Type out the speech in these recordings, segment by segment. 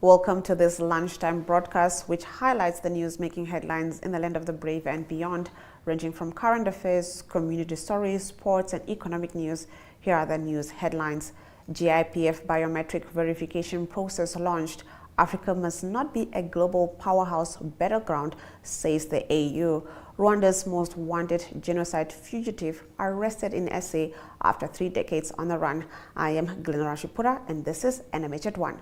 Welcome to this lunchtime broadcast, which highlights the news making headlines in the land of the brave and beyond, ranging from current affairs, community stories, sports, and economic news. Here are the news headlines. GIPF biometric verification process launched. Africa must not be a global powerhouse battleground, says the AU. Rwanda's most wanted genocide fugitive arrested in SA after 3 decades on the run. I am Glenn Rashipura, and this is NMH at 1.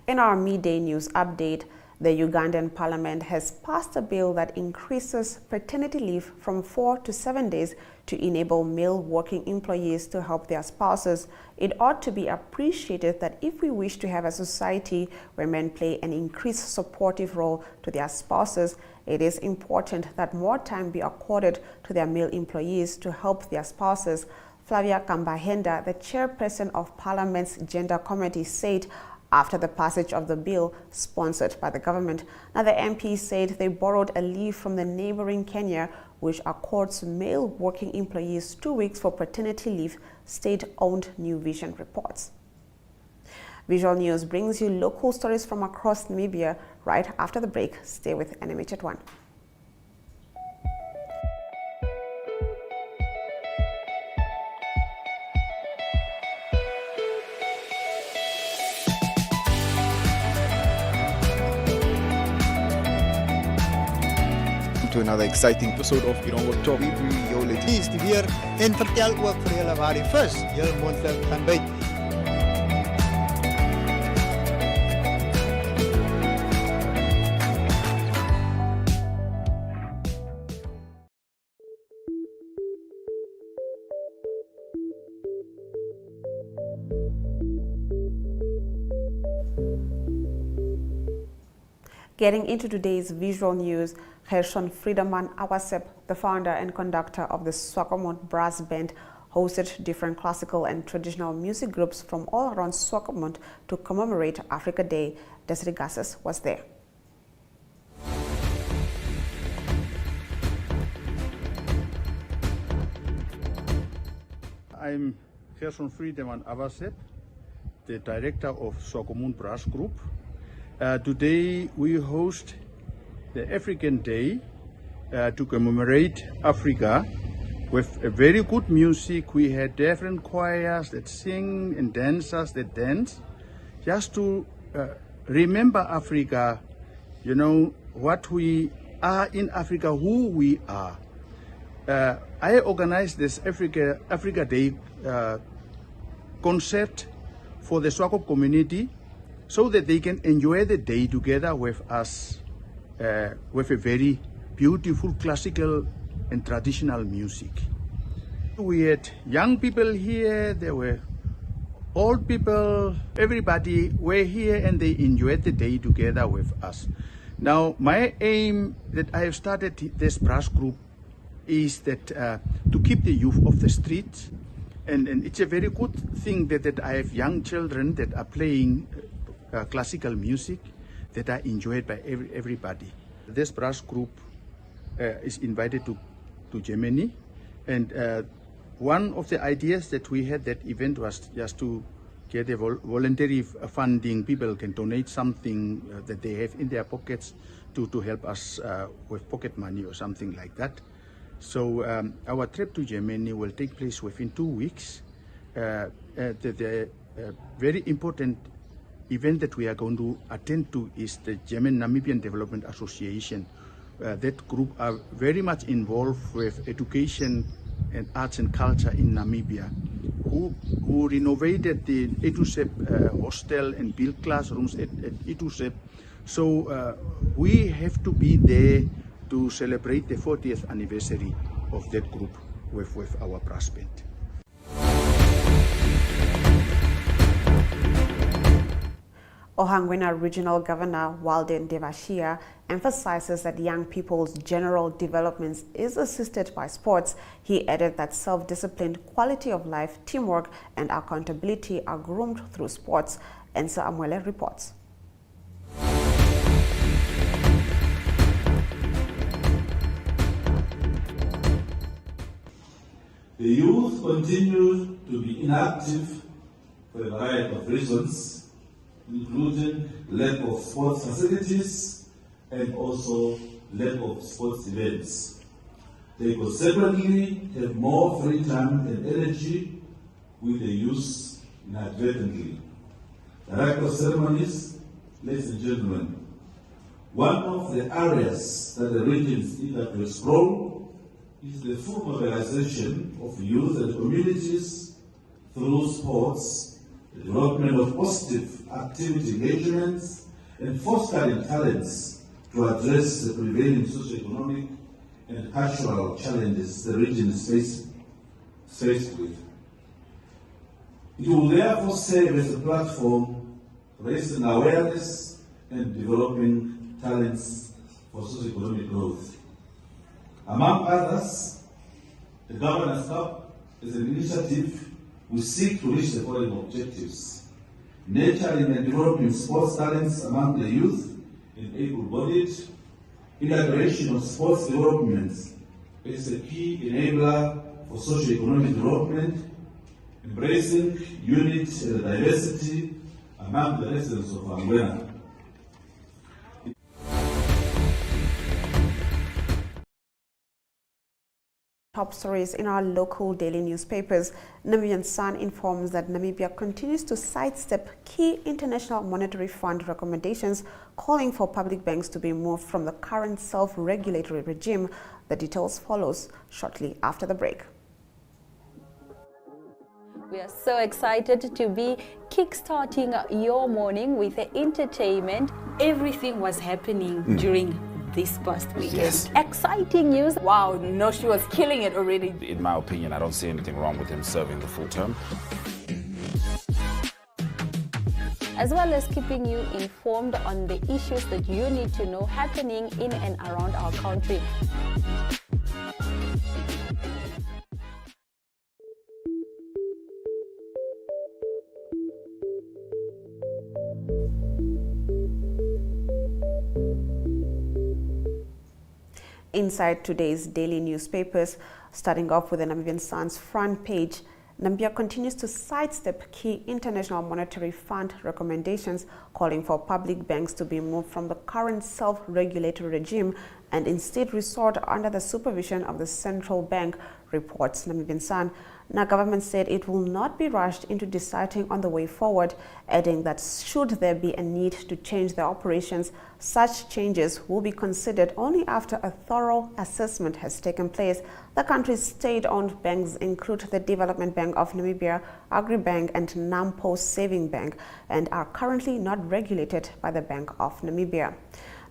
In our midday news update, the Ugandan parliament has passed a bill that increases paternity leave from 4 to 7 days to enable male working employees to help their spouses. It ought to be appreciated that if we wish to have a society where men play an increased supportive role to their spouses, it is important that more time be accorded to their male employees to help their spouses. Flavia Kambahenda, the chairperson of Parliament's Gender Committee, said after the passage of the bill sponsored by the government. Now, the MP said they borrowed a leaf from the neighboring Kenya, which accords male working employees 2 weeks for paternity leave, state-owned New Vision reports. Visual News brings you local stories from across Namibia right after the break. Stay with NMH at 1. To another exciting episode of Irongo Talk. Jullie is weer en vertel ook vir julle waar die vis heel moontlik kan byt. Getting into today's visual news, Gershon Friedemann Awasep, the founder and conductor of the Swakopmund Brass Band, hosted different classical and traditional music groups from all around Swakopmund to commemorate Africa Day. Desiree Gasses was there. I'm Gershon Friedemann Awasep, the director of Swakopmund Brass Group. Today we host the African Day to commemorate Africa with a very good music. We had different choirs that sing and dancers that dance, just to remember Africa, you know, what we are in Africa, who we are. I organized this Africa Day concert for the Swakop community, so that they can enjoy the day together with us with a very beautiful classical and traditional music. We had young people here, there were old people, everybody were here and they enjoyed the day together with us. Now, my aim that I have started this brass group is that to keep the youth off the streets, and it's a very good thing that I have young children that are playing classical music that are enjoyed by everybody. This brass group is invited to Germany, and one of the ideas that we had that event was just to get a voluntary funding. People can donate something that they have in their pockets to help us with pocket money or something like that. So our trip to Germany will take place within 2 weeks. The very important event that we are going to attend to is the German Namibian Development Association. That group are very much involved with education and arts and culture in Namibia, who renovated the Etusep hostel and built classrooms at Etusep. So we have to be there to celebrate the 40th anniversary of that group with our brass band. Ohangwena Regional Governor Walden Devashia emphasizes that young people's general development is assisted by sports. He added that self-discipline, quality of life, teamwork, and accountability are groomed through sports. Ensa Amwele reports. The youth continue to be inactive for a variety of reasons, including lack of sports facilities and also lack of sports events. They consequently have more free time and energy, which they use inadvertently. Director of ceremonies, ladies and gentlemen, one of the areas that the region is eager to explore is the full mobilization of youth and communities through sports, the development of positive activity engagements, and fostering talents to address the prevailing socio-economic and cultural challenges the region is faced with. It will therefore serve as a platform raising awareness and developing talents for socio-economic growth. Among others, the Governance Cup is an initiative we seek to reach the following objectives: nurturing and developing sports talents among the youth and able-bodied, integration of sports development is a key enabler for socio-economic development, embracing unity and diversity among the residents of Angola. Top stories in our local daily newspapers. Namibian Sun informs that Namibia continues to sidestep key International Monetary Fund recommendations calling for public banks to be moved from the current self-regulatory regime. The details follows shortly after the break. We are so excited to be kickstarting your morning with entertainment. Everything was happening during this past weekend. Yes. Exciting news. Wow, no, she was killing it already. In my opinion, I don't see anything wrong with him serving the full term. As well as keeping you informed on the issues that you need to know happening in and around our country. Inside today's daily newspapers, starting off with the Namibian Sun's front page, Namibia continues to sidestep key International Monetary Fund recommendations calling for public banks to be moved from the current self-regulatory regime and instead resort under the supervision of the central bank, reports Namibian Sun. Now, government said it will not be rushed into deciding on the way forward, adding that should there be a need to change their operations, such changes will be considered only after a thorough assessment has taken place. The country's state-owned banks include the Development Bank of Namibia, Agribank and Nampo Saving Bank, and are currently not regulated by the Bank of Namibia.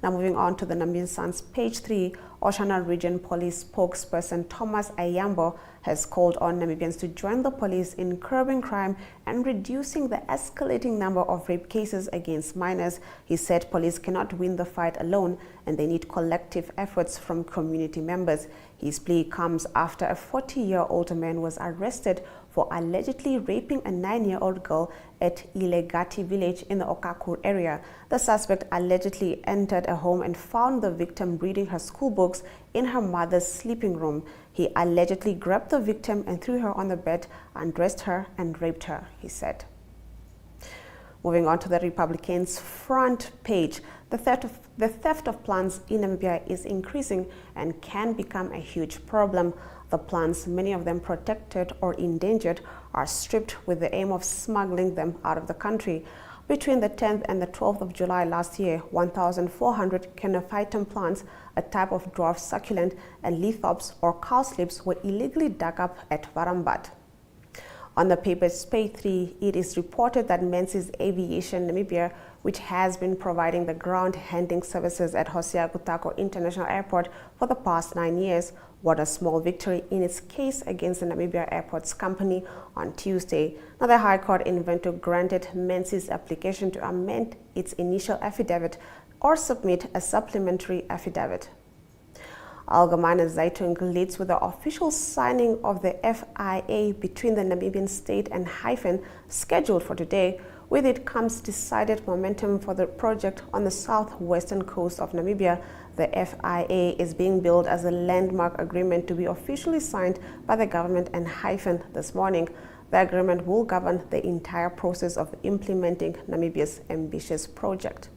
Now moving on to the Namibian Sun's page 3, Oshana Region Police spokesperson Thomas Ayambo has called on Namibians to join the police in curbing crime and reducing the escalating number of rape cases against minors. He said police cannot win the fight alone and they need collective efforts from community members. His plea comes after a 40-year-old man was arrested for allegedly raping a 9-year-old girl at Ilegati village in the Okakur area. The suspect allegedly entered a home and found the victim reading her school books in her mother's sleeping room. He allegedly grabbed the victim and threw her on the bed, undressed her and raped her, he said. Moving on to the Republicans' front page, the theft of plants in Namibia is increasing and can become a huge problem. The plants, many of them protected or endangered, are stripped with the aim of smuggling them out of the country. Between the 10th and the 12th of July last year, 1,400 Kenophytum plants, a type of dwarf succulent, and lithops or cowslips were illegally dug up at Varambat. On the paper's page 3, it is reported that Menzies Aviation Namibia, which has been providing the ground handling services at Hosea Gutako International Airport for the past 9 years, won a small victory in its case against the Namibia Airports Company on Tuesday. Now, the High Court in Windhoek granted Menzies' application to amend its initial affidavit or submit a supplementary affidavit. Allgemeine Zeitung leads with the official signing of the FIA between the Namibian state and Hyphen scheduled for today, With it comes decided momentum for the project on the southwestern coast of Namibia. The FIA is being billed as a landmark agreement to be officially signed by the government and Hyphen this morning. The agreement will govern the entire process of implementing Namibia's ambitious project.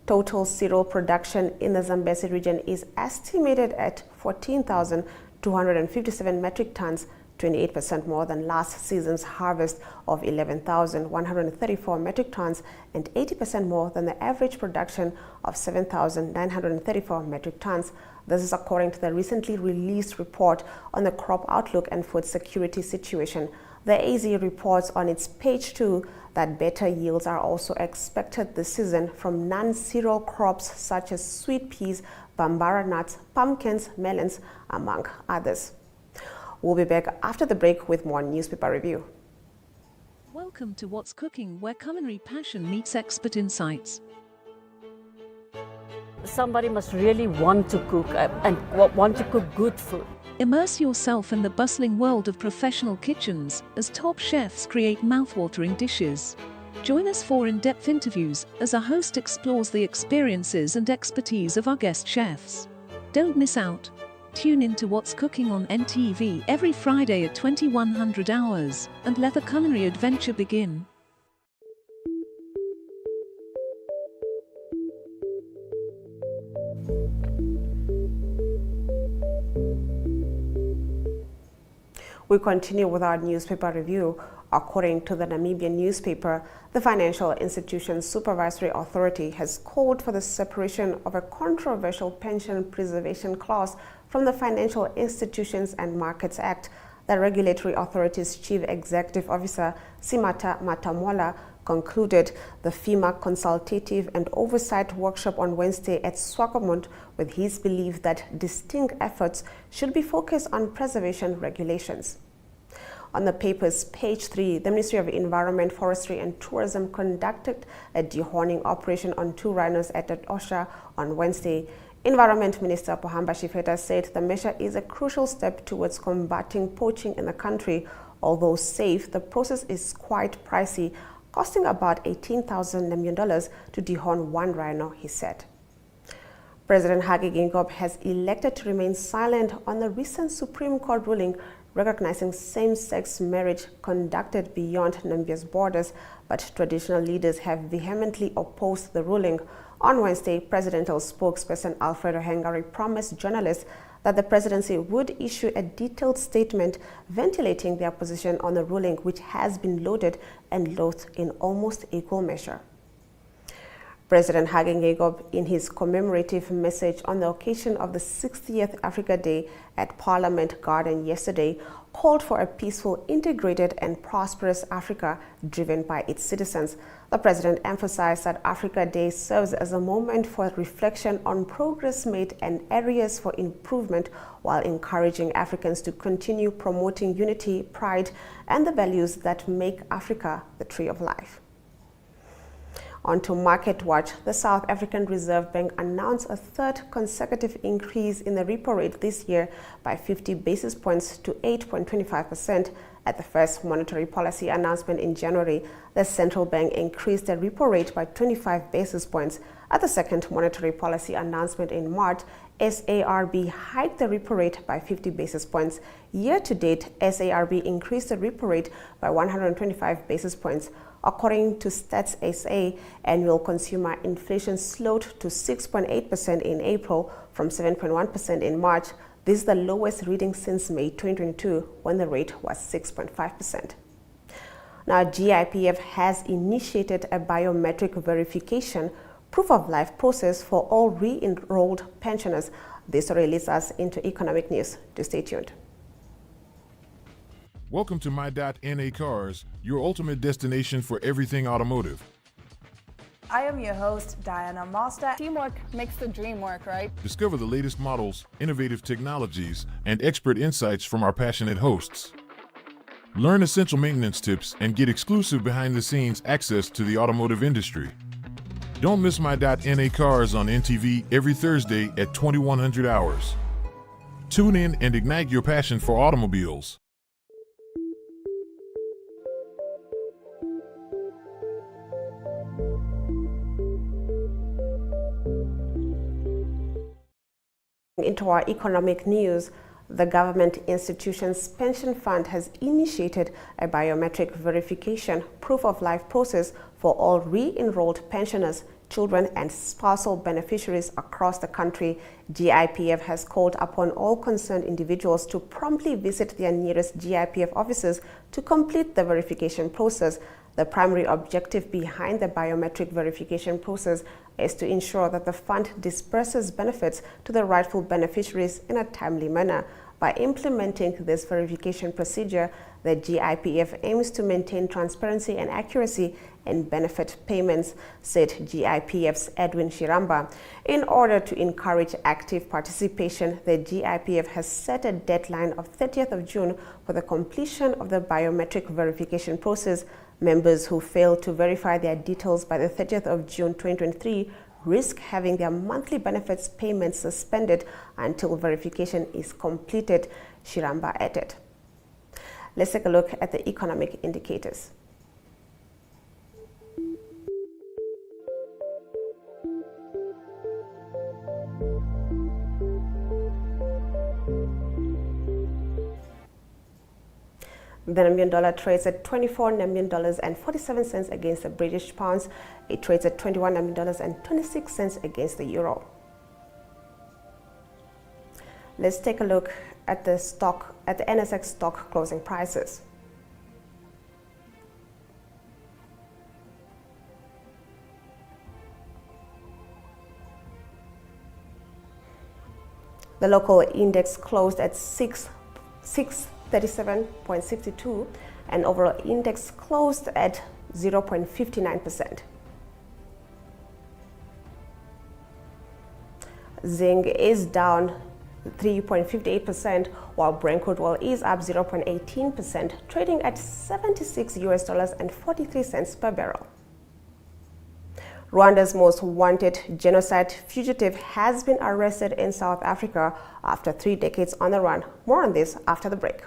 Total cereal production in the Zambezi region is estimated at 14,257 metric tons, 28% more than last season's harvest of 11,134 metric tons and 80% more than the average production of 7,934 metric tons. This is according to the recently released report on the crop outlook and food security situation. The AZ reports on its page 2 that better yields are also expected this season from non-cereal crops such as sweet peas, bambara nuts, pumpkins, melons, among others. We'll be back after the break with more newspaper review. Welcome to What's Cooking, where culinary passion meets expert insights. Somebody must really want to cook and want to cook good food. Immerse yourself in the bustling world of professional kitchens as top chefs create mouthwatering dishes. Join us for in-depth interviews as our host explores the experiences and expertise of our guest chefs. Don't miss out. Tune in to What's Cooking on NTV every Friday at 2100 hours and let the culinary adventure begin. We continue with our newspaper review. According to the Namibian newspaper, the Financial Institutions Supervisory Authority has called for the separation of a controversial pension preservation clause from the Financial Institutions and Markets Act. The regulatory authority's Chief Executive Officer, Simata Matamola, concluded the FEMA consultative and oversight workshop on Wednesday at Swakopmund with his belief that distinct efforts should be focused on preservation regulations. On the paper's page 3, the Ministry of Environment, Forestry and Tourism conducted a dehorning operation on 2 rhinos at Osha on Wednesday. Environment Minister Pohamba Shifeta said the measure is a crucial step towards combating poaching in the country. Although safe, the process is quite pricey, costing about $18,000 million to dehorn 1 rhino, he said. President Hage Geingob has elected to remain silent on the recent Supreme Court ruling recognizing same-sex marriage conducted beyond Namibia's borders, but traditional leaders have vehemently opposed the ruling. On Wednesday, presidential spokesperson Alfredo Hengari promised journalists that the presidency would issue a detailed statement ventilating their position on the ruling, which has been loaded and loathed in almost equal measure. President Hage Geingob, in his commemorative message on the occasion of the 60th Africa Day at Parliament Garden yesterday, called for a peaceful, integrated and prosperous Africa driven by its citizens. The president emphasized that Africa Day serves as a moment for reflection on progress made and areas for improvement, while encouraging Africans to continue promoting unity, pride and the values that make Africa the tree of life. On to Market Watch, the South African Reserve Bank announced a 3rd consecutive increase in the repo rate this year by 50 basis points to 8.25%. At the first monetary policy announcement in January, the central bank increased the repo rate by 25 basis points. At the second monetary policy announcement in March, SARB hiked the repo rate by 50 basis points. Year to date, SARB increased the repo rate by 125 basis points. According to Stats SA, annual consumer inflation slowed to 6.8% in April from 7.1% in March. This is the lowest reading since May 2022, when the rate was 6.5%. Now, GIPF has initiated a biometric verification proof of life process for all re-enrolled pensioners. This story leads us into economic news. Do stay tuned. Welcome to My.NA Cars, your ultimate destination for everything automotive. I am your host, Diana Master. Teamwork makes the dream work, right? Discover the latest models, innovative technologies, and expert insights from our passionate hosts. Learn essential maintenance tips and get exclusive behind-the-scenes access to the automotive industry. Don't miss My.NA Cars on NTV every Thursday at 2100 hours. Tune in and ignite your passion for automobiles. Into our economic news, the government institution's pension fund has initiated a biometric verification proof of life process for all re-enrolled pensioners, children and spousal beneficiaries across the country. GIPF has called upon all concerned individuals to promptly visit their nearest GIPF offices to complete the verification process. The primary objective behind the biometric verification process is to ensure that the fund disperses benefits to the rightful beneficiaries in a timely manner. By implementing this verification procedure, the GIPF aims to maintain transparency and accuracy in benefit payments, said GIPF's Edwin Shiramba. In order to encourage active participation, the GIPF has set a deadline of 30th of June for the completion of the biometric verification process. Members who fail to verify their details by the 30th of June 2023 risk having their monthly benefits payments suspended until verification is completed, Shiramba added. Let's take a look at the economic indicators. The Namibian dollar trades at 24 Namibian dollars and 47 cents against the British pounds. It trades at 21 Namibian dollars and 26 cents against the euro. Let's take a look at the NSX stock closing prices. The local index closed at 637.62 and overall index closed at 0.59%. Zinc is down 3.58%, while Brent crude oil is up 0.18%, trading at $76.43 per barrel. Rwanda's most wanted genocide fugitive has been arrested in South Africa after 3 decades on the run. More on this after the break.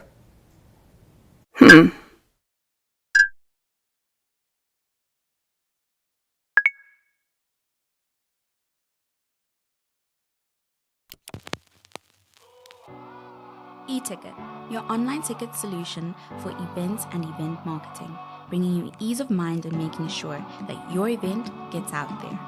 E-Ticket, your online ticket solution for events and event marketing, bringing you ease of mind and making sure that your event gets out there.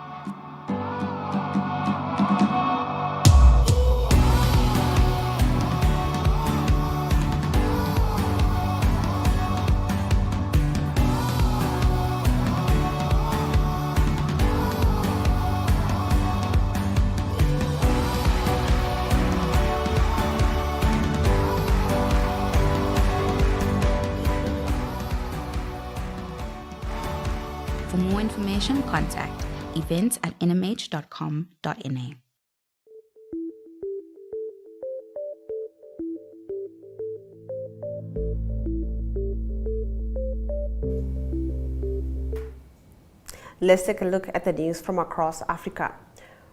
For more information, contact events@nmh.com.na. Let's take a look at the news from across Africa.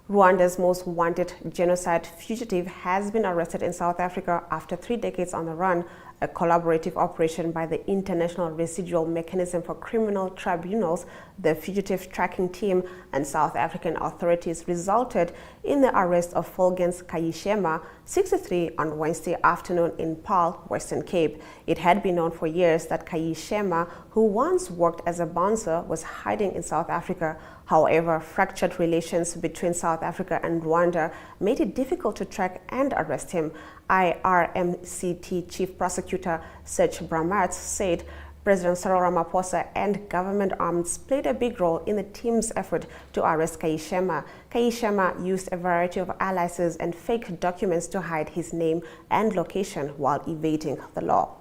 Rwanda's most wanted genocide fugitive has been arrested in South Africa after 3 decades on the run. A collaborative operation by the International Residual Mechanism for Criminal Tribunals, the Fugitive Tracking Team, and South African authorities resulted in the arrest of Fulgens Kayishema, 63, on Wednesday afternoon in Paarl, Western Cape. It had been known for years that Kayishema, who once worked as a bouncer, was hiding in South Africa. However, fractured relations between South Africa and Rwanda made it difficult to track and arrest him. IRMCT Chief Prosecutor Serge Bramartz said President Cyril Ramaphosa and government arms played a big role in the team's effort to arrest Kayishema. Kayishema used a variety of aliases and fake documents to hide his name and location while evading the law.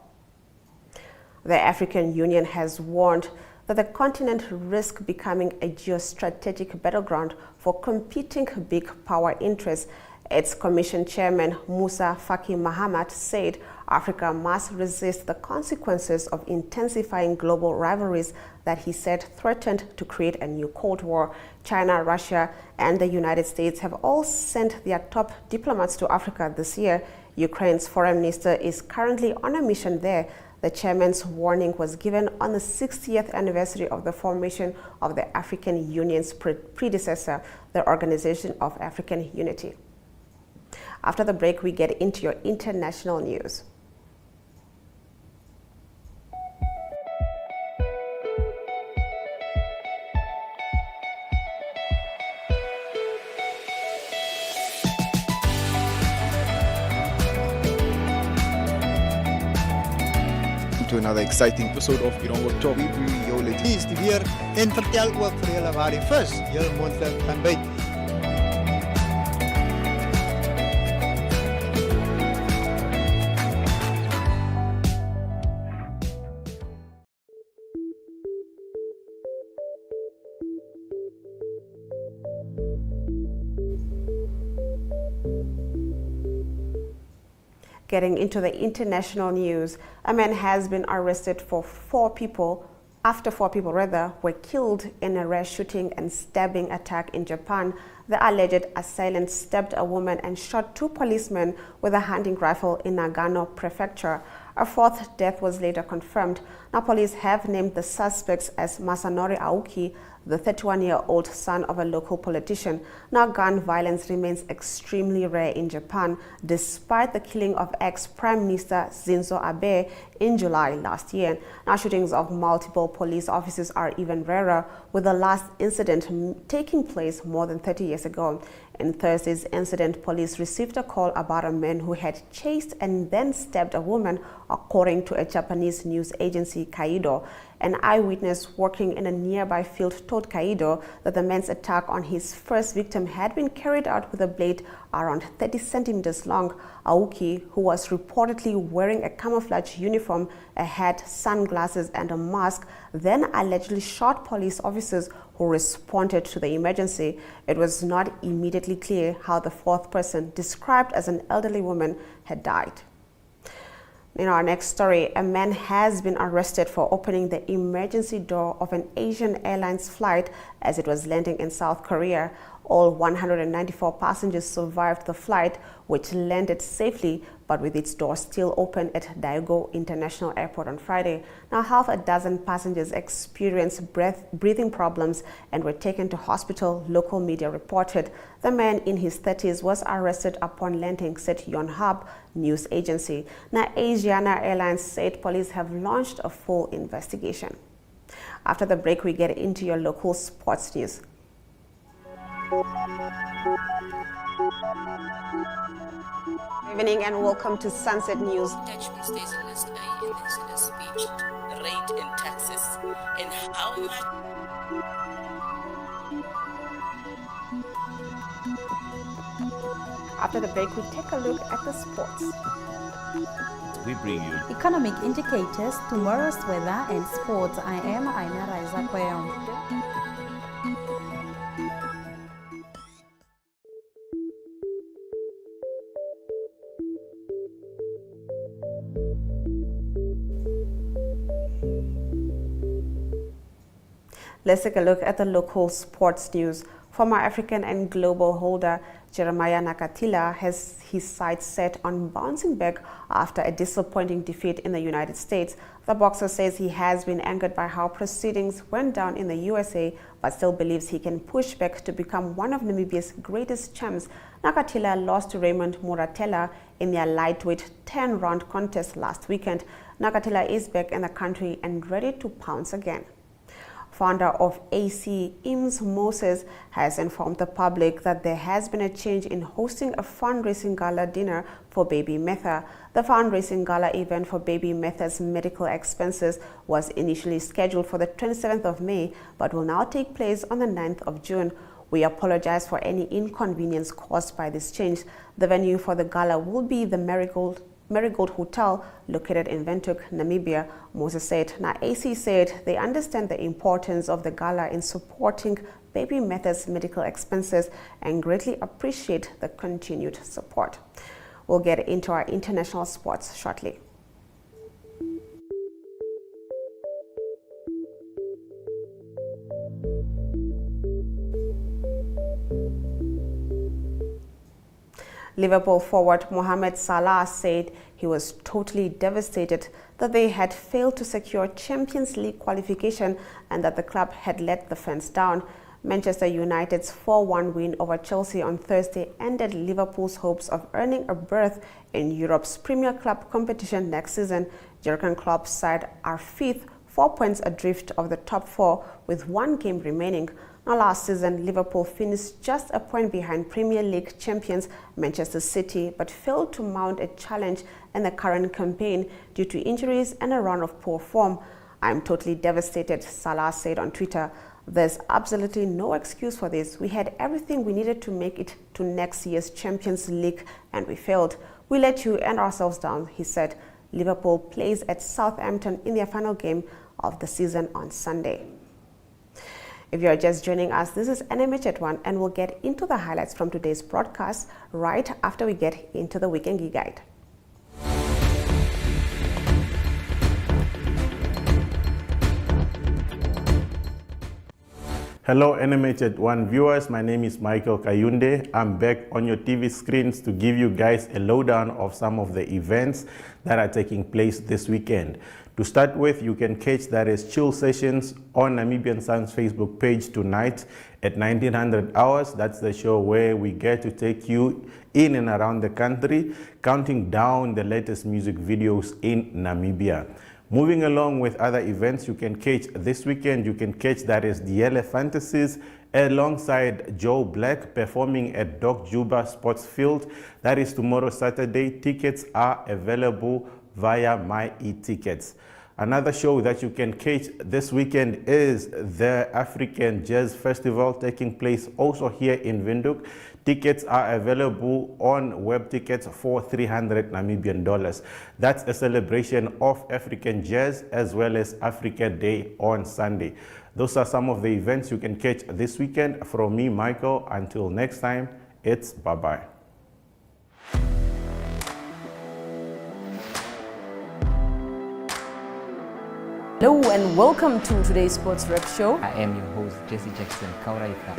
The African Union has warned that the continent risks becoming a geostrategic battleground for competing big power interests. Its Commission Chairman Musa Faki Mahamat said Africa must resist the consequences of intensifying global rivalries that he said threatened to create a new Cold War. China, Russia, and the United States have all sent their top diplomats to Africa this year. Ukraine's foreign minister is currently on a mission there. The chairman's warning was given on the 60th anniversary of the formation of the African Union's predecessor, the Organization of African Unity. After the break, we get into your international news. To another exciting episode of Irongo Talk. We bring jou Hier is die weer en vertel ook vir julle waar die vis heel moontlik gaan byt. Getting into the international news, a man has been arrested after four people were killed in a rash shooting and stabbing attack in Japan. The alleged assailant stabbed a woman and shot two policemen with a hunting rifle in Nagano Prefecture. A fourth death was later confirmed. Now police have named the suspects as Masanori Aoki, the 31-year-old son of a local politician. Now gun violence remains extremely rare in Japan, despite the killing of ex-Prime Minister Shinzo Abe in July last year. Now shootings of multiple police officers are even rarer, with the last incident taking place more than 30 years ago. In Thursday's incident, police received a call about a man who had chased and then stabbed a woman, according to a Japanese news agency, Kaido. An eyewitness working in a nearby field told Kaido that the man's attack on his first victim had been carried out with a blade around 30 centimeters long. Aoki, who was reportedly wearing a camouflage uniform, a hat, sunglasses, and a mask, then allegedly shot police officers who responded to the emergency. It was not immediately clear how the fourth person, described as an elderly woman, had died. In our next story, a man has been arrested for opening the emergency door of an Asian Airlines flight as it was landing in South Korea. All 194 passengers survived the flight, which landed safely, but with its door still open at Daegu International Airport on Friday. Now, half a dozen passengers experienced breathing problems and were taken to hospital, local media reported. The man in his 30s was arrested upon landing, said Yonhap news agency. Now, Asiana Airlines said police have launched a full investigation. After the break, we get into your local sports news. Good evening and welcome to Sunset News. Dutchman stays in this speech, rate in Texas, and how much. After the break, we take a look at the sports. We bring you economic indicators, tomorrow's weather, and sports. I am Aina Raiza Kweyong. Let's take a look at the local sports news. Former African and global holder Jeremiah Nakatila has his sights set on bouncing back after a disappointing defeat in the United States. The boxer says he has been angered by how proceedings went down in the USA, but still believes he can push back to become one of Namibia's greatest champs. Nakatila lost to Raymond Muratella in their lightweight 10-round contest last weekend. Nakatila is back in the country and ready to pounce again. Founder of AC, Eames Moses, has informed the public that there has been a change in hosting a fundraising gala dinner for Baby Metha. The fundraising gala event for Baby Metha's medical expenses was initially scheduled for the 27th of May, but will now take place on the 9th of June. We apologize for any inconvenience caused by this change. The venue for the gala will be the Marigold Hotel, located in Windhoek, Namibia, Moses said. Now, AC said they understand the importance of the gala in supporting Baby Metha's medical expenses and greatly appreciate the continued support. We'll get into our international sports shortly. Liverpool forward Mohamed Salah said he was totally devastated that they had failed to secure Champions League qualification and that the club had let the fans down. Manchester United's 4-1 win over Chelsea on Thursday ended Liverpool's hopes of earning a berth in Europe's Premier Club competition next season. Jurgen Klopp's side are fifth, 4 points adrift of the top four with one game remaining. Now, last season, Liverpool finished just a point behind Premier League champions Manchester City, but failed to mount a challenge in the current campaign due to injuries and a run of poor form. "I'm totally devastated," Salah said on Twitter. "There's absolutely no excuse for this. We had everything we needed to make it to next year's Champions League and we failed. We let you and ourselves down," he said. Liverpool plays at Southampton in their final game of the season on Sunday. If you're just joining us, this is NMH at 1, and we'll get into the highlights from today's broadcast right after we get into the Weekend Geek Guide. Hello NMH at 1 viewers, my name is Michael Kayunde. I'm back on your TV screens to give you guys a lowdown of some of the events that are taking place this weekend. To start with, you can catch that as Chill Sessions on Namibian Sun's Facebook page tonight at 1900 hours. That's the show where we get to take you in and around the country, counting down the latest music videos in Namibia. Moving along with other events you can catch this weekend, you can catch that is the LA Fantasies alongside Joe Black performing at Doc Juba Sports Field. That is tomorrow, Saturday. Tickets are available via My eTickets. Another show that you can catch this weekend is the African Jazz Festival taking place also here in Windhoek. Tickets are available on web tickets for 300 Namibian dollars. That's a celebration of African jazz as well as Africa Day on Sunday. Those are some of the events you can catch this weekend. From me, Michael, until next time, it's bye-bye. Hello and welcome to today's Sports Rep Show. I am your host, Jesse Jackson Kauraika.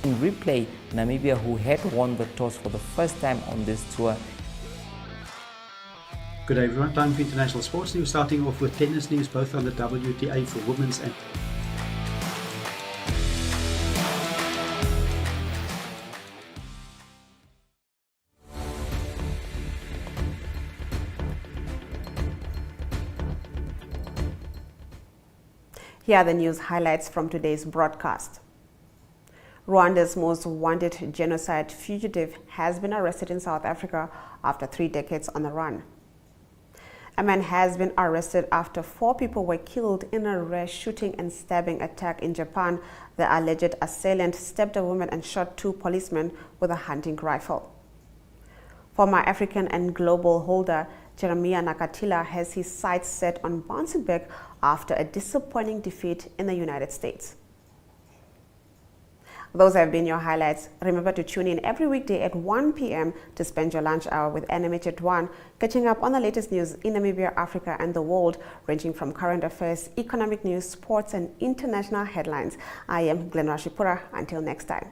In replay, Namibia, who had won the toss for the first time on this tour. Good day everyone, time for international sports news, starting off with tennis news, both on the WTA for women's and Here are the news highlights from today's broadcast. Rwanda's most wanted genocide fugitive has been arrested in South Africa after 3 decades on the run. A man has been arrested after 4 people were killed in a rash shooting and stabbing attack in Japan. The alleged assailant stabbed a woman and shot 2 policemen with a hunting rifle. Former African and global holder Jeremiah Nakatila has his sights set on bouncing back after a disappointing defeat in the United States. Those have been your highlights. Remember to tune in every weekday at 1 p.m. to spend your lunch hour with NMH at 1, catching up on the latest news in Namibia, Africa, and the world, ranging from current affairs, economic news, sports, and international headlines. I am Glenn Rashipura. Until next time.